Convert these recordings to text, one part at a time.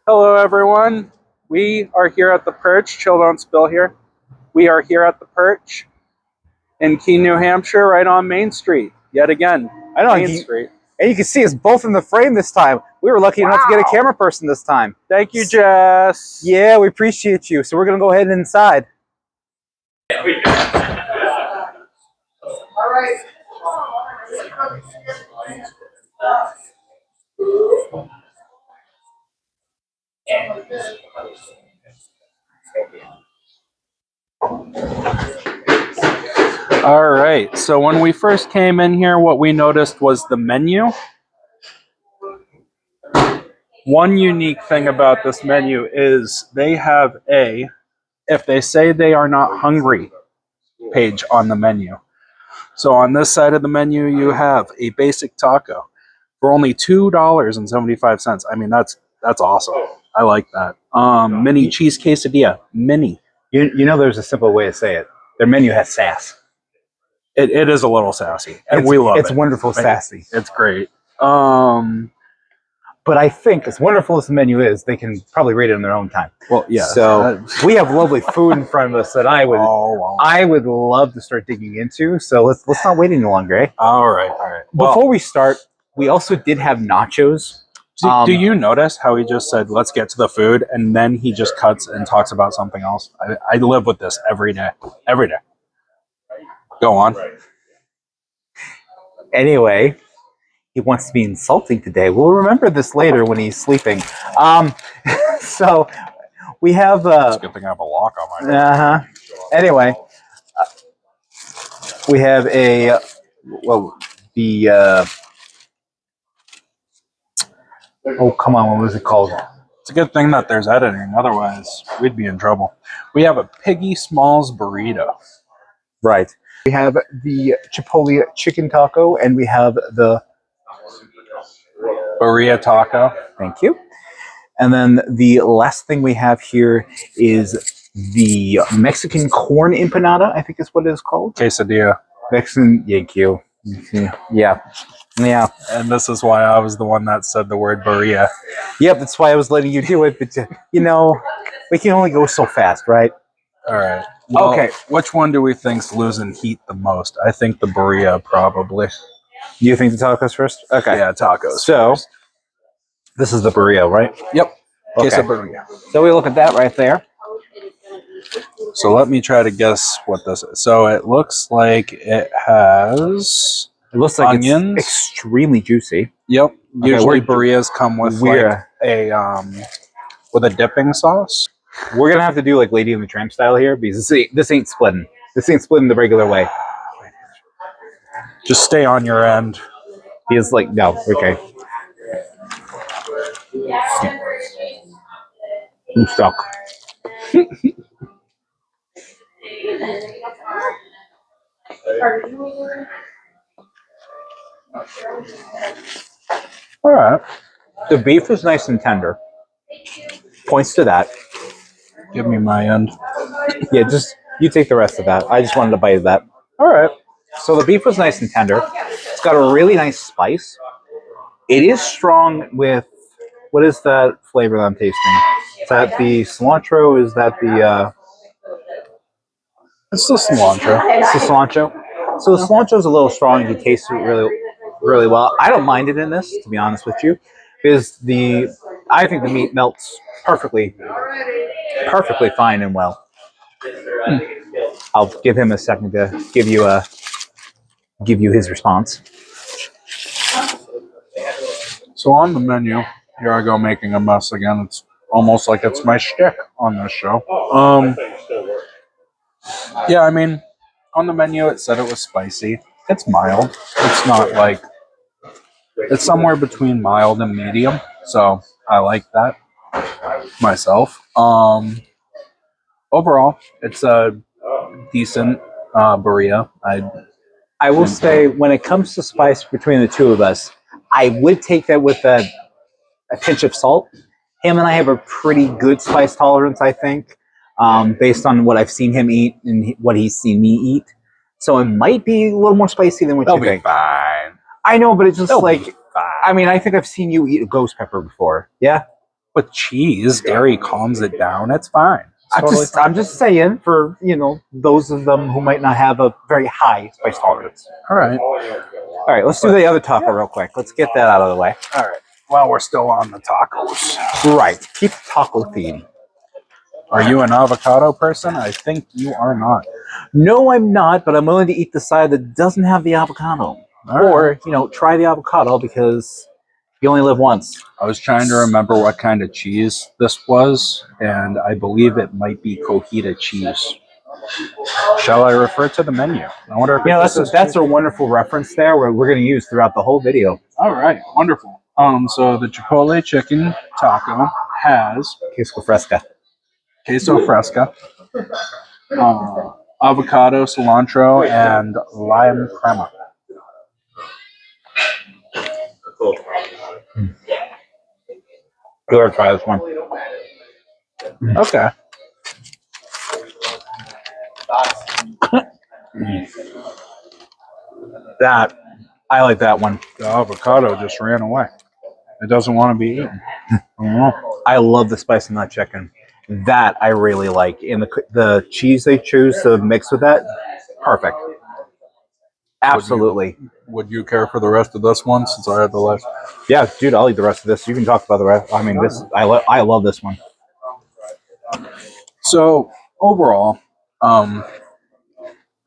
Hello, everyone. We are here at the Perch. Chill, don't spill here. We are here at the Perch in Keene, New Hampshire, right on Main Street. Yet again, I know, Main Street. And you can see us both in the frame this time. We were lucky enough to get a camera person this time. Thank you, Jess. Yeah, we appreciate you. So we're going to go ahead and inside. All right. All right. So when we first came in here, what we noticed was the menu. One unique thing about this menu is they have if they say they are not hungry page on the menu. So on this side of the menu, you have a basic taco for only $2.75. I mean, that's awesome. I like that. Mini cheese quesadilla, mini. You know, there's a simple way to say it. Their menu has sass. It is a little sassy, and we love it. It's wonderful sassy. It's great. But I think, as wonderful as the menu is, they can probably rate it in their own time. Well, yeah. So we have lovely food in front of us that I would love to start digging into. So let's not wait any longer, eh? All right. Before we start, we also did have nachos. Do you notice how he just said, "Let's get to the food," and then he just cuts and talks about something else? I live with this every day. Every day. Go on. Anyway, he wants to be insulting today. We'll remember this later when he's sleeping. So we have. It's a good thing I have a lock on my door. Anyway, we have oh, come on, what was it called? It's a good thing that there's editing. Otherwise, we'd be in trouble. We have a Piggy Smalls burrito. Right. We have the Chipotle chicken taco, and we have the Birria Taco. Thank you. And then the last thing we have here is the Mexican corn empanada, I think is what it is called. Quesadilla. Mexican, thank you. Yeah. And this is why I was the one that said the word burrilla. Yep, that's why I was letting you do it. But, we can only go so fast, right? All right. Well, okay. Which one do we think's losing heat the most? I think the burrilla probably. You think the tacos first? Okay. Yeah, tacos. So, this is the burrito, right? Yep. Okay. Quesadilla. So we look at that right there. So let me try to guess what this is. So it looks like it has. It looks like onions. It's extremely juicy. Yep. Usually okay, burritos come with like with a dipping sauce. We're gonna have to do like Lady and the Tramp style here because this ain't splitting. This ain't splitting the regular way. Just stay on your end. He's like, no, okay. I'm stuck. All right. The beef is nice and tender. Points to that. Give me my end. Yeah, just you take the rest of that. I just wanted a bite of that. All right. So the beef was nice and tender. It's got a really nice spice. It is strong with, what is that flavor that I'm tasting? Is that the cilantro? Is that the... It's the cilantro. It's the cilantro. So the cilantro is a little strong. You taste it really, really well. I don't mind it in this, to be honest with you, because I think the meat melts perfectly fine and well. I'll give him a second to give you his response. So on the menu, here I go making a mess again. It's almost like it's my shtick on this show. Yeah, I mean, on the menu it said it was spicy. It's mild. It's not like, it's somewhere between mild and medium. So I like that myself. Overall, it's a decent burrito. I will say, when it comes to spice between the two of us, I would take that with a pinch of salt. Him and I have a pretty good spice tolerance, I think, based on what I've seen him eat and what he's seen me eat. So it might be a little more spicy than what you think. They'll be fine. I know, but it's just I mean, I think I've seen you eat a ghost pepper before. Yeah? with cheese, dairy calms it down. It's fine. It's I'm just saying for those of them who might not have a very high spice tolerance. all right. All right, let's do the other taco real quick. Let's get that out of the way. All right. Well, we're still on the tacos. Right, keep the taco theme. Are you an avocado person? I think you are not. No, I'm not, but I'm willing to eat the side that doesn't have the avocado. Or, try the avocado because you only live once. I was trying to remember what kind of cheese this was, and I believe it might be cojita cheese. Shall I refer to the menu? I wonder if that's a wonderful reference there where we're going to use throughout the whole video. All right, wonderful. So the Chipotle chicken taco has Queso fresca, avocado, cilantro, and lime crema. Go ahead, try this one. Okay. That I like that one. The avocado just ran away. It doesn't want to be eaten. I love the spicy nut chicken. That I really like. And the cheese they choose to mix with that, perfect. Absolutely. Would you care for the rest of this one since I had the last? Yeah, dude, I'll eat the rest of this. You can talk about the rest. I mean, I love this one. So overall,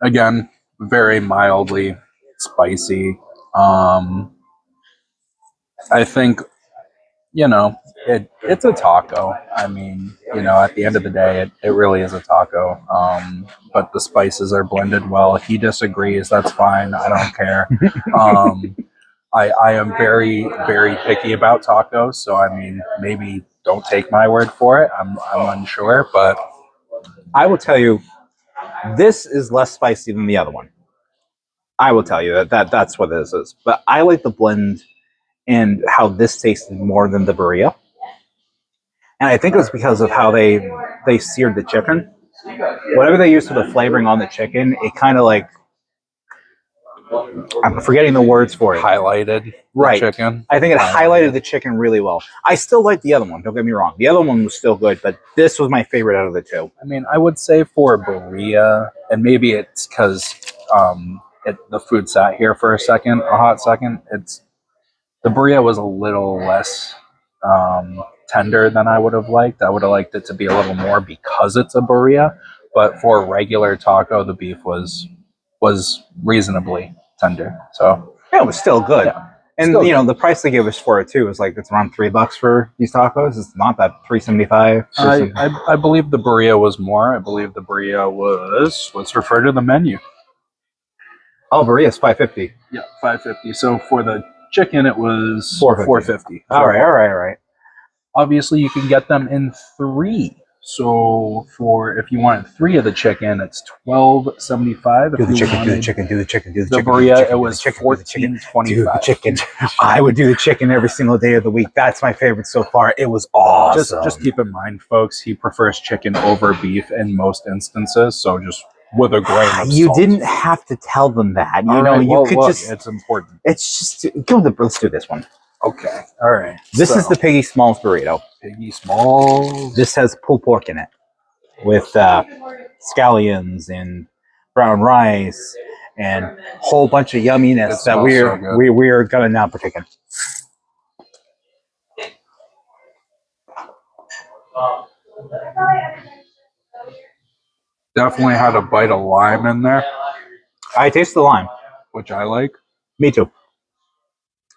again, very mildly spicy. I think it's a taco. I mean, at the end of the day, it really is a taco. But the spices are blended well. He disagrees. That's fine. I don't care. I am very, very picky about tacos. So, I mean, maybe don't take my word for it. I'm unsure, but I will tell you, this is less spicy than the other one. I will tell you that's what this is. But I like the blend and how this tasted more than the burrito. And I think it was because of how they seared the chicken. Whatever they used for the flavoring on the chicken, it kind of like, I'm forgetting the words for it. highlighted Right. the chicken. I think it highlighted the chicken really well. I still like the other one. Don't get me wrong. The other one was still good, but this was my favorite out of the two. I mean, I would say for Birria, and maybe it's because the food sat here for a hot second. The Birria was a little less tender than I would have liked. I would have liked it to be a little more because it's a Birria. But for a regular taco, the beef was reasonably tender. So Yeah, it was still good. Yeah. And Still good. the price they gave us for it too is like it's around $3 for these tacos. It's not that $3.75. I believe the Birria was more. I believe the Birria was. Let's refer to the menu. Oh, Birria's $5.50. Yeah, $5.50. So for the chicken, it was $4.50. $4.50. All right. Obviously, you can get them in 3. So if you wanted 3 of the chicken, it's $12.75. Do the chicken. The Birria, it was $14.25. Do the chicken. I would do the chicken every single day of the week. That's my favorite so far. It was awesome. Just keep in mind, folks, he prefers chicken over beef in most instances. So just with a grain of You salt. didn't have to tell them that. Look, just. It's important. It's just. Let's do this one. Okay. All right. This is the Piggy Smalls burrito. Piggy Smalls. This has pulled pork in it with scallions and brown rice and a whole bunch of yumminess that we're gonna now partake in. Definitely had a bite of lime in there, I taste the lime. which I like. Me too.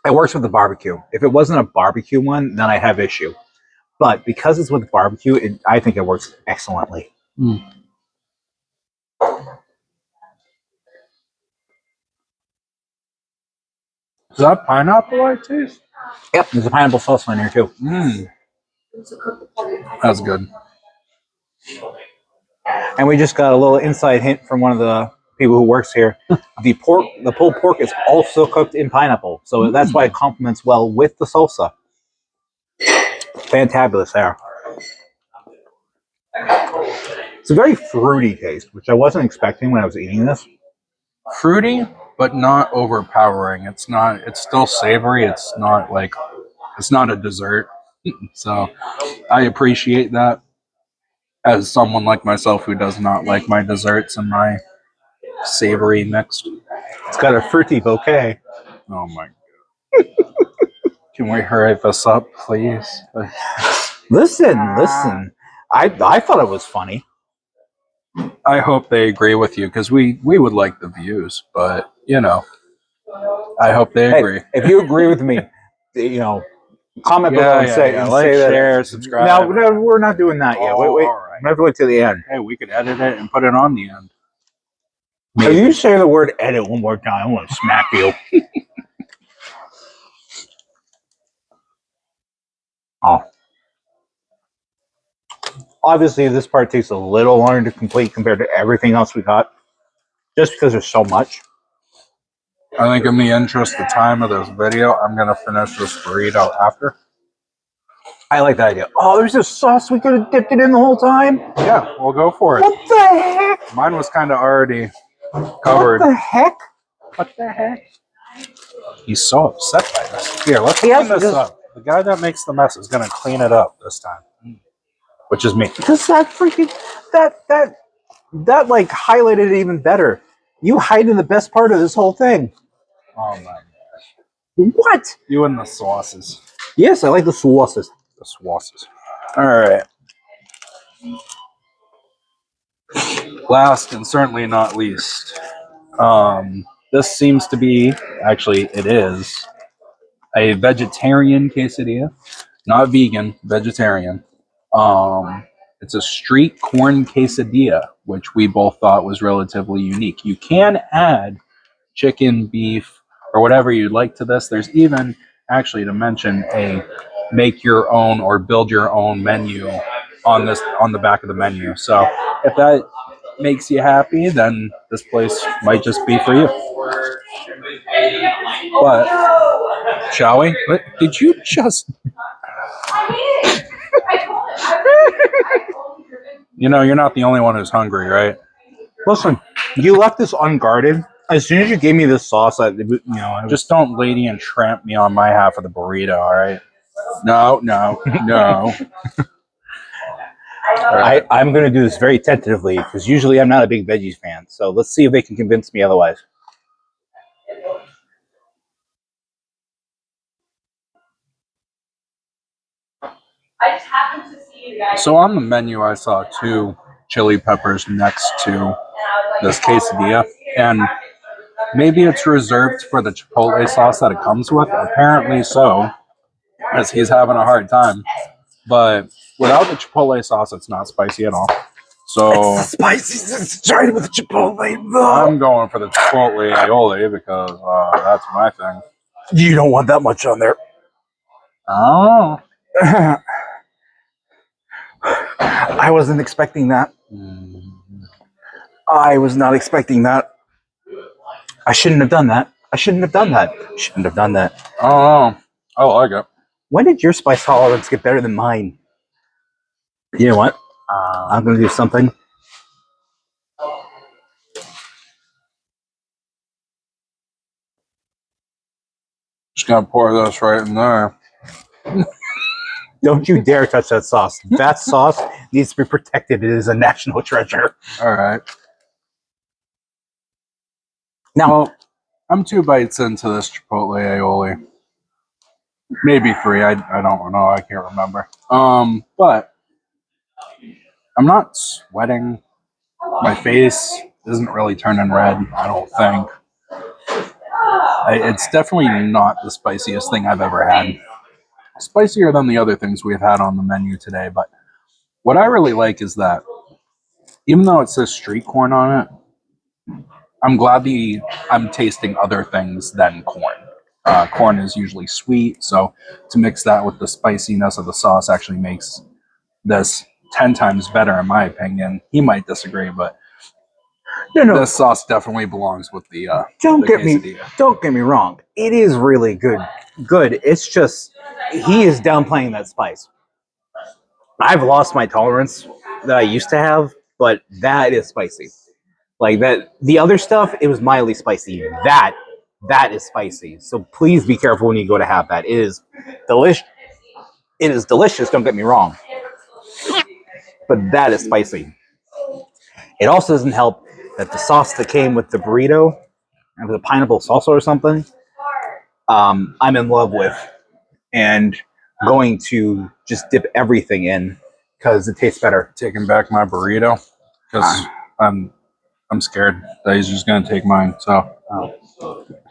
It works with the barbecue. If it wasn't a barbecue one, then I'd have issue. But because it's with barbecue, I think it works excellently. Mm. Is that pineapple I taste? Yep, there's a pineapple sauce in here too. Mm. That's good. And we just got a little inside hint from one of the people who works here. The pulled pork is also cooked in pineapple, so that's why it complements well with the salsa. Fantabulous there. It's a very fruity taste, which I wasn't expecting when I was eating this. Fruity, but not overpowering. It's still savory. It's not a dessert. So I appreciate that as someone like myself who does not like my desserts and my savory mixed. It's got a fruity bouquet. Oh my. Can we hurry this up, please? Listen. I thought it was funny. I hope they agree with you because we would like the views, but you know, I hope they agree. If you agree with me, comment below and say like, say share, that. subscribe. No, we're not doing that yet. Wait. All right. We have to wait till the end. Hey, we could edit it and put it on the end. If you say the word edit one more time, I'm going to smack you. Oh. Obviously, this part takes a little longer to complete compared to everything else we got, just because there's so much. I think in the interest of time of this video, I'm going to finish this burrito after. I like that idea. Oh, there's a sauce we could have dipped it in the whole time. Yeah, we'll go for it. What the heck? Mine was kind of already covered. What the heck? What the heck? He's so upset by this. Here, let's clean this up. The guy that makes the mess is going to clean it up this time, which is me. Because that freaking that like highlighted it even better. You hide in the best part of this whole thing. Oh my gosh. What? You and the sauces. Yes, I like the sauces. The sauces. All right. Last and certainly not least, this seems to be, actually it is, a vegetarian quesadilla. Not vegan, vegetarian. It's a street corn quesadilla, which we both thought was relatively unique. You can add chicken, beef, or whatever you'd like to this. There's even, actually, to mention, a make your own or build your own menu on the back of the menu. So if that makes you happy, then this place might just be for you. But shall we? What did you just? You know, you're not the only one who's hungry, right? Listen, you left this unguarded. As soon as you gave me this sauce, I Just don't lady and tramp me on my half of the burrito, all right? No. I'm going to do this very tentatively because usually I'm not a big veggies fan. So let's see if they can convince me otherwise. I just happened to see the guy. So on the menu, I saw 2 chili peppers next to this quesadilla, and maybe it's reserved for the Chipotle sauce that it comes with. Apparently so, as he's having a hard time. But without the Chipotle sauce, it's not spicy at all. So it's spicy. It's tried with Chipotle. I'm going for the Chipotle aioli because that's my thing. You don't want that much on there. Oh. I wasn't expecting that. I was not expecting that. I shouldn't have done that. Oh, I like it. When did your spice tolerance get better than mine? You know what? I'm going to do something. Just gonna pour this right in there. Don't you dare touch that sauce. That sauce needs to be protected. It is a national treasure. All right. Now, well, I'm 2 bites into this Chipotle aioli. Maybe 3. I don't know. I can't remember. But I'm not sweating. My face isn't really turning red, I don't think. It's definitely not the spiciest thing I've ever had. Spicier than the other things we've had on the menu today. But what I really like is that even though it says street corn on it, I'm glad I'm tasting other things than corn. Corn is usually sweet, so to mix that with the spiciness of the sauce actually makes this 10 times better, in my opinion. He might disagree, but no. This sauce definitely belongs with the Don't the get quesadilla. Don't get me wrong. It is really good. It's just he is downplaying that spice. I've lost my tolerance that I used to have, but that is spicy. Like that, the other stuff, it was mildly spicy. That is spicy. So please be careful when you go to have that. It is delicious. It is delicious, don't get me wrong. But that is spicy. It also doesn't help that the sauce that came with the burrito, and with the pineapple salsa or something, I'm in love with. And going to just dip everything in because it tastes better. Taking back my burrito because I'm scared that he's just gonna take mine. So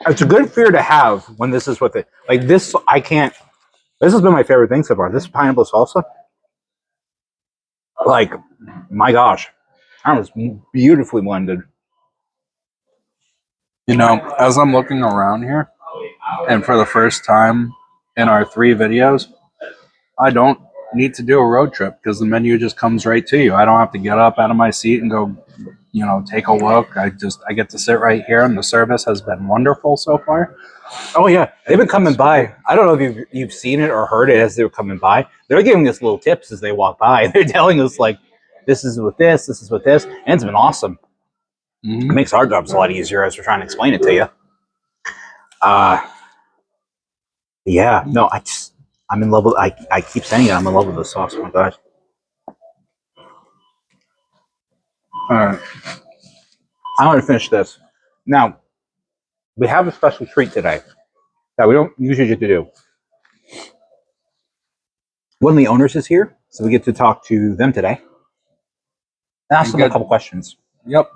It's a good fear to have when this is with it. Like this, I can't. This has been my favorite thing so far. This pineapple salsa, like, my gosh, that was beautifully blended. you know, as I'm looking around here, and for the first time in our 3 videos, I don't need to do a road trip because the menu just comes right to you. I don't have to get up out of my seat and go, you know, take a look. I get to sit right here, and the service has been wonderful so far. Oh yeah, they've been coming by. I don't know if you've seen it or heard it as they were coming by. They're giving us little tips as they walk by. They're telling us like, this is with this is with this, and it's been awesome. Mm-hmm. It makes our jobs a lot easier as we're trying to explain it to you. Yeah, no, I'm in love with. I keep saying it. I'm in love with the sauce. Oh my god. All right. I want to finish this. Now, we have a special treat today that we don't usually get to do. One of the owners is here, so we get to talk to them today. And ask them a couple questions. Yep.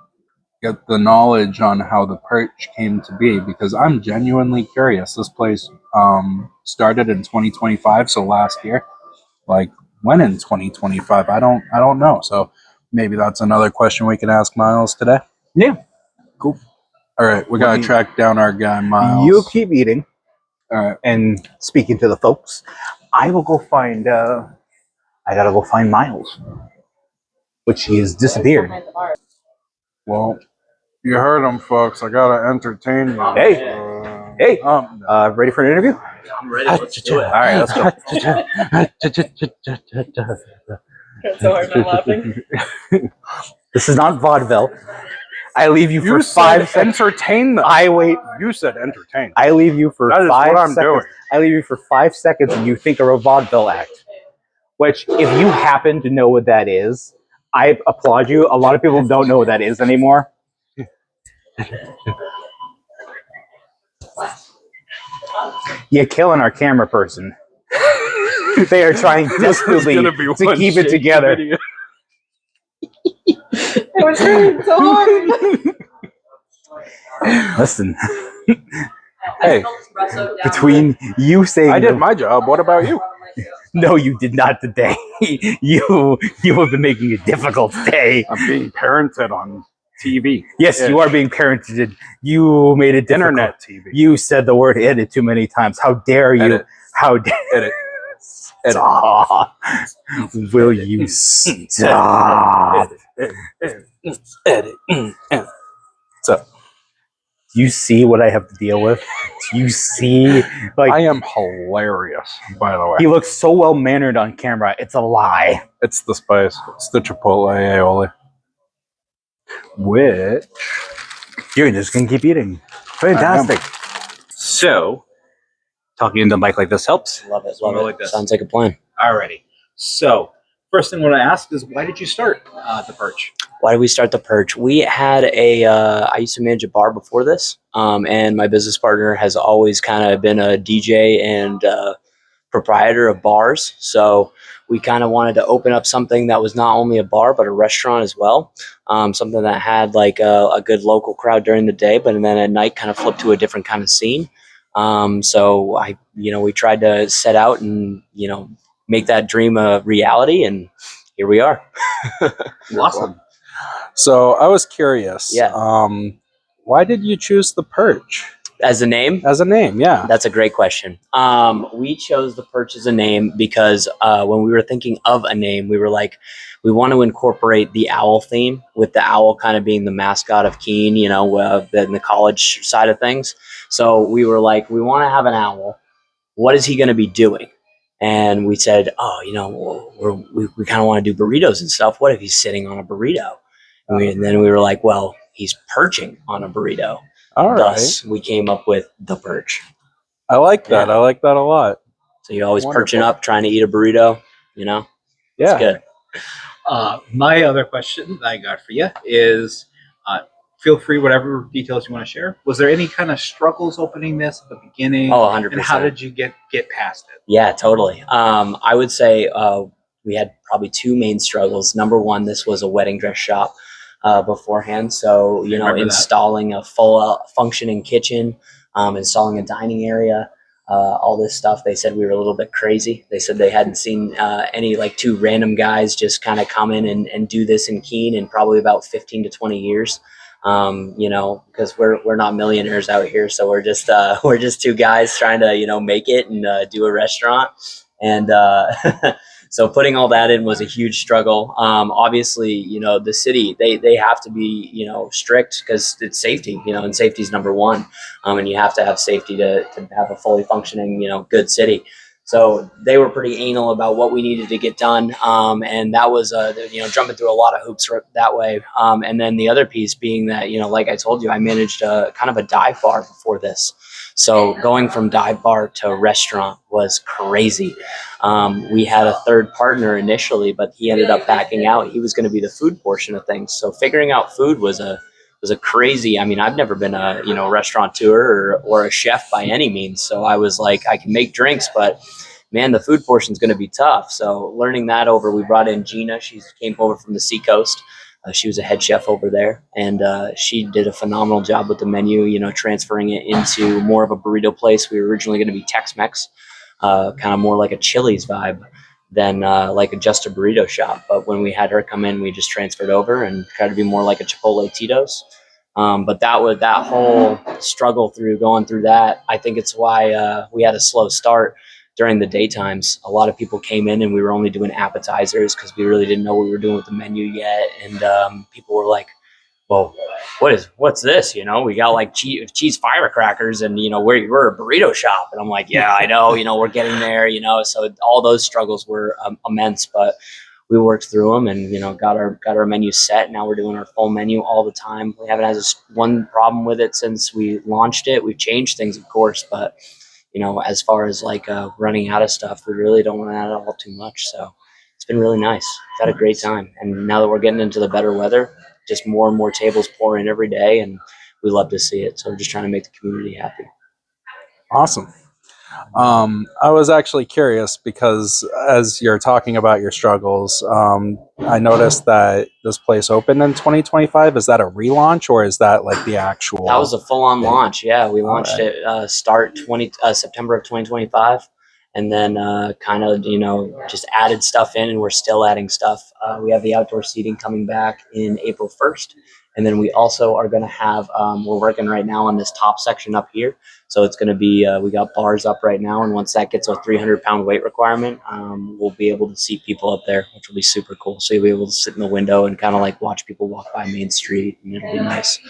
Get the knowledge on how the Perch came to be because I'm genuinely curious. This place started in 2025, so last year. Like when in 2025? I don't know. So maybe that's another question we can ask Miles today. Yeah. Cool. All right, we gotta track down our guy Miles. You keep eating. All right. And speaking to the folks, I will go find. I gotta go find Miles, which he has disappeared. Well, you heard him, folks. I gotta entertain you. Hey, hey, ready for an interview? I'm ready. Let's do it. All right, let's go. It's so hard not laughing. This is not vaudeville. I leave you for You 5 said seconds. entertain them. I wait. You said entertain. I leave you for That is 5 what I'm seconds. doing. I leave you for 5 seconds, and you think of a vaudeville act. Which, if you happen to know what that is, I applaud you. A lot of people don't know what that is anymore. You're killing our camera person. They are trying desperately to keep it together. Video. It was trying so hard. Listen, Hey, between you saying I did my job. What about you? no, you did not today. You have been making it difficult today. I'm being parented on TV. Yes, you are being parented. You made it difficult. Internet TV. You said the word edit too many times. How dare you? Edit. How dare Edit. Stop. Will you stop? Edit. So Do you see what I have to deal with? Do you see? Like, I am hilarious, by the way. he looks so well mannered on camera. It's a lie. It's the spice. It's the Chipotle aioli. Which You're just gonna keep eating. Fantastic. So, talking into the mic like this helps. Love it. Something Love it. like this. Sounds like a plan. Alrighty. So, first thing I want to ask is, why did you start the Perch? Why did we start the Perch? We had I used to manage a bar before this, and my business partner has always kind of been a DJ and proprietor of bars. So we kind of wanted to open up something that was not only a bar, but a restaurant as well. Something that had like a good local crowd during the day, but then at night kind of flipped to a different kind of scene. So we tried to set out and, make that dream a reality, and here we are. Awesome. So I was curious. Yeah. Why did you choose the Perch As a name, as a name? Yeah. that's a great question. We chose the Perch as a name because when we were thinking of a name, we were like, we want to incorporate the owl theme, with the owl kind of being the mascot of Keene, in the college side of things. So we were like, we want to have an owl. What is he going to be doing? And we said, we kind of want to do burritos and stuff. What if he's sitting on a burrito? And then we were like, well, he's perching on a burrito. All right. Thus, we came up with the Perch. I like that. Yeah. I like that a lot. So you're always perching Wonderful. up, trying to eat a burrito. You know, it's Yeah. good. My other question that I got for you is, feel free, whatever details you want to share. Was there any kind of struggles opening this at the beginning? Oh, 100%. And how did you get past it? Yeah, totally. I would say we had probably two main struggles. Number one, this was a wedding dress shop beforehand. So, you know, Remember that. installing a full functioning kitchen, installing a dining area, all this stuff. They said we were a little bit crazy. They said they hadn't seen any like two random guys just kind of come in and do this in Keene in probably about 15 to 20 years. You know, because we're not millionaires out here, so we're just two guys trying to, you know, make it and do a restaurant. And so putting all that in was a huge struggle. Obviously, you know, the city, they have to be, you know, strict because it's safety, you know, and safety is number one. And you have to have safety to have a fully functioning, you know, good city. So they were pretty anal about what we needed to get done, and that was, you know, jumping through a lot of hoops that way. And then the other piece being that, you know, like I told you, I managed kind of a dive bar before this. So going from dive bar to restaurant was crazy. We had a third partner initially, but he ended up backing out. He was going to be the food portion of things. So figuring out food was a crazy. I mean, I've never been a, you know, restaurateur or a chef by any means. So I was like, I can make drinks, but man, the food portion is going to be tough. So learning that over, we brought in Gina. She came over from the Seacoast. She was a head chef over there, and she did a phenomenal job with the menu, you know, transferring it into more of a burrito place. We were originally going to be Tex-Mex, kind of more like a Chili's vibe than like just a burrito shop. But when we had her come in, we just transferred over and tried to be more like a Chipotle Tito's. But that whole struggle through going through that, I think it's why we had a slow start during the daytimes. A lot of people came in and we were only doing appetizers because we really didn't know what we were doing with the menu yet. And people were like, well, what's this? You know, we got like cheese firecrackers and, you know, we're a burrito shop. And I'm like, yeah, I know, you know, we're getting there, you know, so all those struggles were immense, but we worked through them and, you know, got our menu set. Now we're doing our full menu all the time. We haven't had one problem with it since we launched it. We've changed things, of course, but you know, as far as like running out of stuff, we really don't run out of all too much. So it's been really nice. We've had a great time. And now that we're getting into the better weather, just more and more tables pour in every day, and we love to see it. So we're just trying to make the community happy. Awesome. I was actually curious because as you're talking about your struggles, I noticed that this place opened in 2025. Is that a relaunch or is that like the actual? That was a full-on launch. Yeah, we launched right. it September of 2025, and then kind of, you know, just added stuff in, and we're still adding stuff. We have the outdoor seating coming back in April 1st, and then we also are going to have. We're working right now on this top section up here, so it's going to be. We got bars up right now, and once that gets a 300-pound weight requirement, we'll be able to seat people up there, which will be super cool. So you'll be able to sit in the window and kind of like watch people walk by Main Street, and it'll be nice.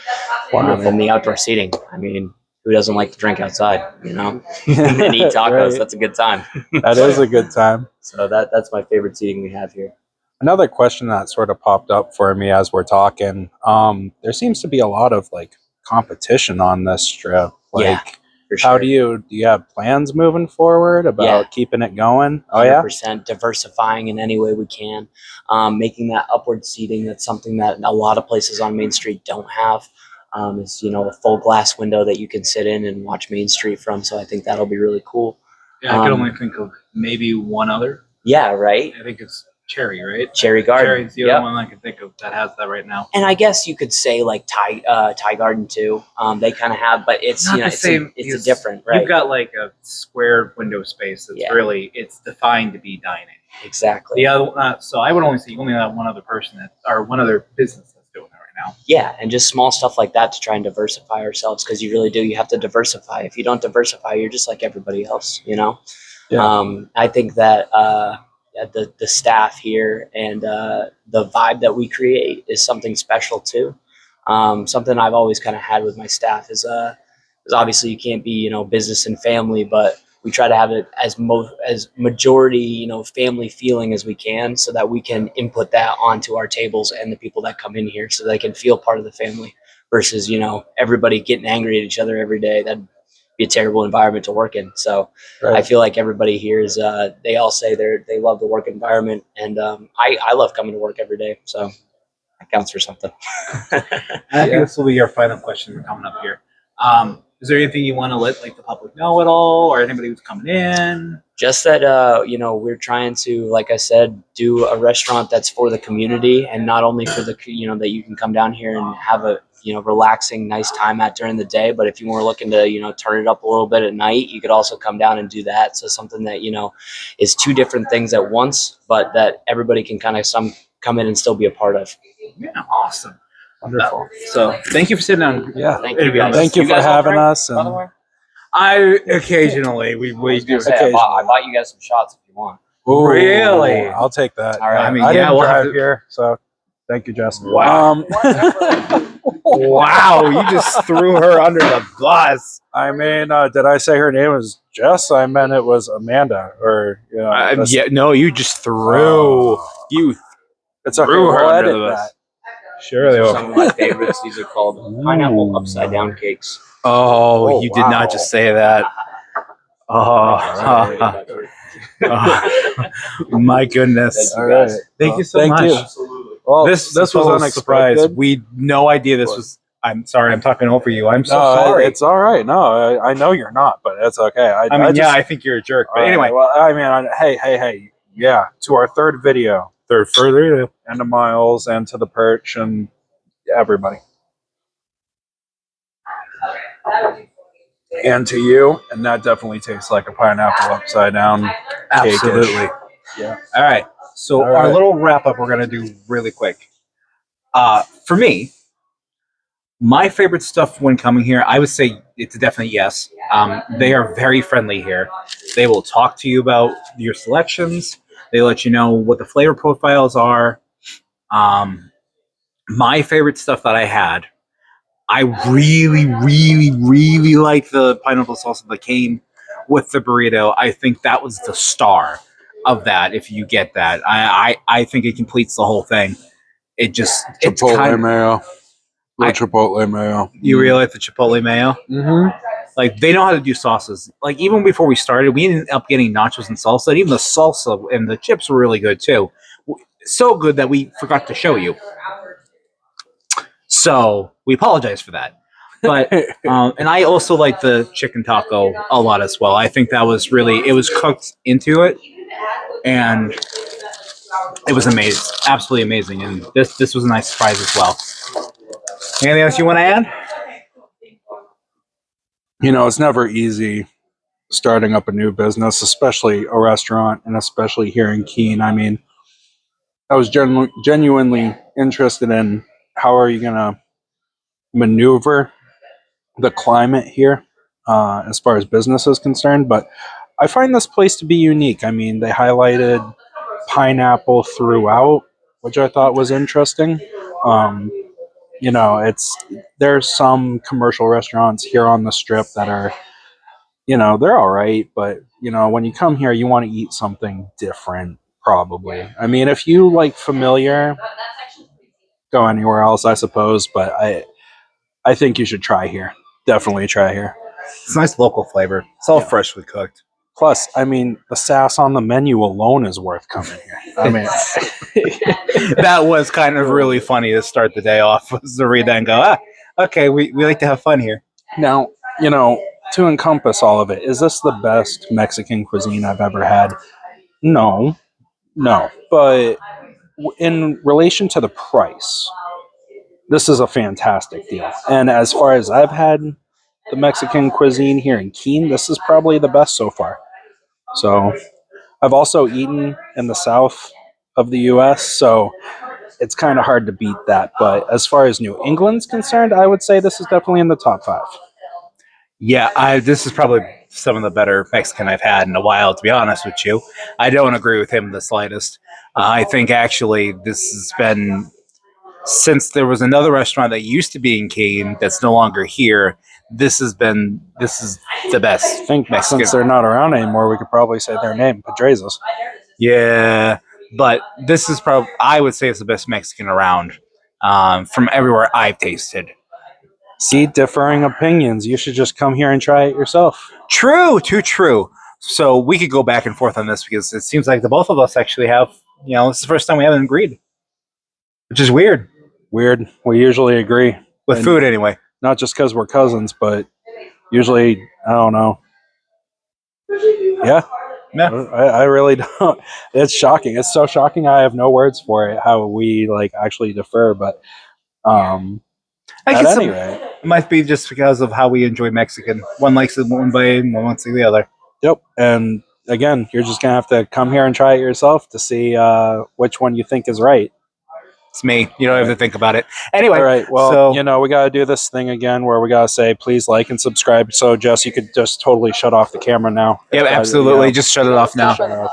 And the outdoor seating. I mean, who doesn't like to drink outside, you know, and then eat tacos? Right. That's a good time. That is a good time. So that's my favorite seating we have here. Another question that sort of popped up for me as we're talking, there seems to be a lot of like competition on this strip. Like, Yeah, for sure. how do you have plans moving forward about keeping it going? Oh 100% diversifying in any way we can, making that upward seating. That's something that a lot of places on Main Street don't have. Is, you know, a full glass window that you can sit in and watch Main Street from. So I think that'll be really cool. Yeah, I can only think of maybe one other. Yeah, right. I think it's Cherry, right? Cherry Garden. Cherry's the other one I can think of that has that right now. And I guess you could say like Thai Garden too. They kind of have, but it's Not you know the same. it's a different, right? You've got like a square window space that's really it's defined to be dining. Exactly. The other, so I would only see only that one other person that or one other business that's doing that right now. Yeah, and just small stuff like that to try and diversify ourselves because you really do. You have to diversify. If you don't diversify, you're just like everybody else, you know. Yeah. I think that the staff here and the vibe that we create is something special too. Something I've always kind of had with my staff is obviously you can't be, you know, business and family, but we try to have it as majority, you know, family feeling as we can, so that we can input that onto our tables and the people that come in here, so they can feel part of the family. Versus, you know, everybody getting angry at each other every day. That'd be a terrible environment to work in. So I feel like everybody here is they all say they love the work environment, and I love coming to work every day. So that counts for something. I think this will be your final question coming up here. Is there anything you want to let like the public know at all, or anybody who's coming in? Just that we're trying to, like I said, do a restaurant that's for the community, and not only for the that you can come down here and have a relaxing, nice time at during the day. But if you were looking to turn it up a little bit at night, you could also come down and do that. So something that is two different things at once, but that everybody can kind of come in and still be a part of. Yeah, awesome. Wonderful. So thank you for sitting down. Yeah. Thank you guys. Thank you for guys all having drink, us. by the way? I occasionally we do. I bought you guys some shots if you want. Ooh, Really? I'll take that. All right. I mean, I didn't we'll have drive to- here, so thank you, Jess. Wow. Wow, you just threw her under the bus. I mean, did I say her name was Jess? I meant it was Amanda, or that's- Yeah, no, you just threw. You it's okay. threw her We'll under edit the bus. that. Sure, they These are will. some of my favorites. These are called pineapple upside down cakes. Oh, Oh, you did wow. not just say that. Oh, my goodness. All right. Thank you so Thank much. you. Well, This was was unexpected. surprise. We no idea this was. I'm sorry. I'm talking over you. I'm so No, sorry. it's all right. No, I know you're not, but it's okay. I mean, yeah, I think you're a jerk. But all right, anyway, well, I mean, hey, yeah. To our third video, further. and to Miles, and to the Perch, and everybody, and to you. And that definitely tastes like a pineapple upside down. Absolutely. Yeah. All right. So All our right. little wrap up we're gonna do really quick. For me, my favorite stuff when coming here, I would say it's a definite yes. They are very friendly here. They will talk to you about your selections. They let you know what the flavor profiles are. My favorite stuff that I had, I really, really, really like the pineapple salsa that came with the burrito. I think that was the star of that. If you get that, I think it completes the whole thing. It's Chipotle kind of, mayo. I- Chipotle mayo. you really like the chipotle mayo. Mm-hmm. Like they know how to do sauces. Like even before we started, we ended up getting nachos and salsa. And even the salsa and the chips were really good too. So good that we forgot to show you. So we apologize for that. But and I also like the chicken taco a lot as well. I think that was it was cooked into it, and it was amazing, absolutely amazing. And this was a nice surprise as well. Anything else you want to add? It's never easy starting up a new business, especially a restaurant, and especially here in Keene. I mean, I was genuinely interested in how are you going to maneuver the climate here as far as business is concerned. But I find this place to be unique. I mean, they highlighted pineapple throughout, which I thought was interesting. There's some commercial restaurants here on the strip that are, they're all right, but when you come here, you want to eat something different. Probably. I mean, if you like familiar, go anywhere else, I suppose. But I think you should try here. Definitely try here. It's nice local flavor. It's all freshly cooked. Plus, I mean, the sass on the menu alone is worth coming here. I mean, That was kind of really funny to start the day off, was to read that and go, okay, we like to have fun here. now, to encompass all of it, is this the best Mexican cuisine I've ever had? No. But in relation to the price, this is a fantastic deal. And as far as I've had the Mexican cuisine here in Keene, this is probably the best so far. So I've also eaten in the south of the U.S., so it's kind of hard to beat that. But as far as New England's concerned, I would say this is definitely in the top 5. Yeah, this is probably some of the better Mexican I've had in a while, to be honest with you. I don't agree with him the slightest. I think actually this has been, since there was another restaurant that used to be in Keene that's no longer here, this is the best I think Mexican. since they're not around anymore, we could probably say their name, Pedreza's. Yeah, but this is probably, I would say it's the best Mexican around from everywhere I've tasted. See, differing opinions. You should just come here and try it yourself. True, too true. So we could go back and forth on this because it seems like the both of us actually have, this is the first time we haven't agreed, which is weird. Weird. We usually agree. With And food, anyway. not just because we're cousins, but usually, I don't know. Yeah. Yeah. I really don't. It's shocking. It's so shocking. I have no words for it, how we like actually differ. But I at guess any rate. it might be just because of how we enjoy Mexican. One likes it one way, and one wants the other. Yep. And again, you're just going to have to come here and try it yourself to see which one you think is right. It's me. You don't have to think about it. Anyway. All right. Well, so, we got to do this thing again where we got to say, please like and subscribe. So, Jess, you could just totally shut off the camera now. yeah, absolutely. Just shut it off now. Shut off.